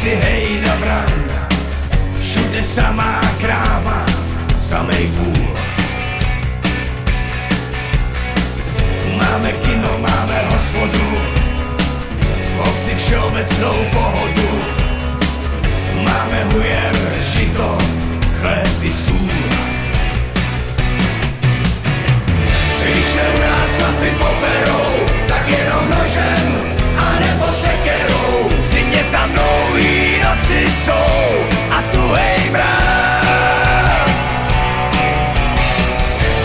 ulici hejna vran, všude samá kráva, samej vůl. Máme kino, máme hospodu, v obci všeobecnou pohodu. Máme hujer, žito, chléb i sůl. Když se u nás chlapi poperou, tak jenom nožem, anebo sekerou. V zimě tam dlouhý noci jsou a tuhej mráz.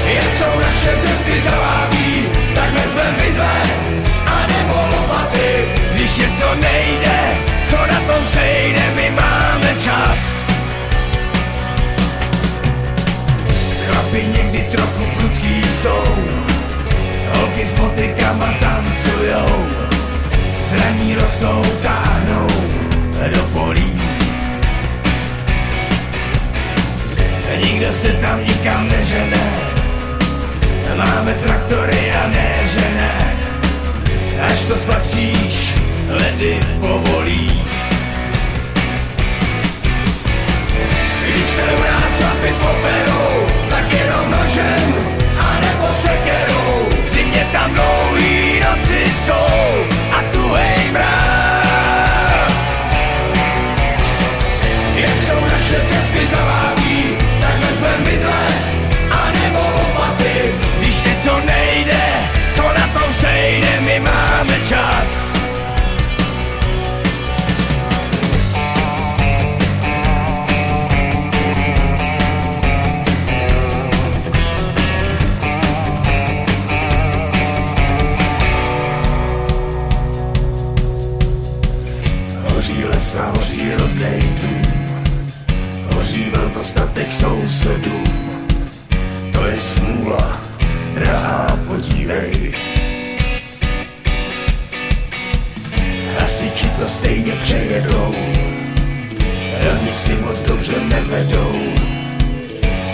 Jak jsou naše cesty zaváví, tak vezmem vidle, anebo lopaty. Když něco nejde, co na tom sejde, my máme čas. Chlapi někdy trochu prudký jsou, holky s motykama tancujou, zraní rosou táhnou do polí. Nikdo se tam nikam nežene, máme traktory a ne žene, až to spatříš, ledy povolí. Když se u nás chlapi poperou, tak jenom nožem, anebo sekerou. V zimě tam dlouhý noci jsou a tuhej mráz. Jak jsou naše cesty zaváví, tak vezmem vidle, anebo lopaty. Když něco nejde, co na tom sejde, my máme čas. Hoří lesa, hoří rodnej dům, hoří velkostatek sousedů. To je smůla, drahá, podívej. Hasiči to stejně přejedou, oni si moc dobře nevedou.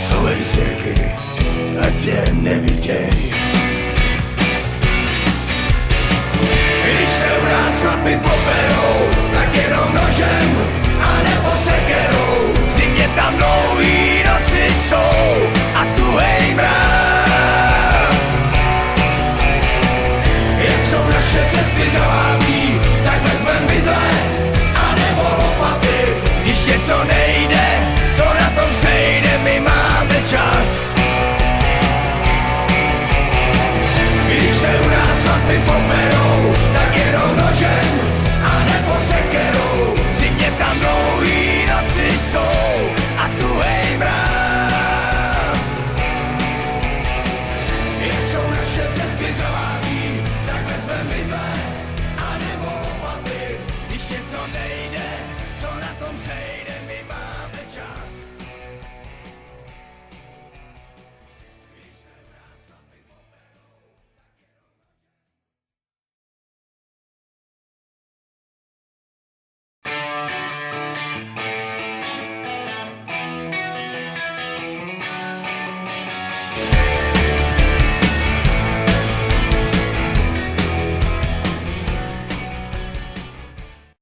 Solej sirky, ať tě neviděj. Když se u nás chlapi poperou, tak jenom nožem, anebo sekerou. V zimě tam dlouhý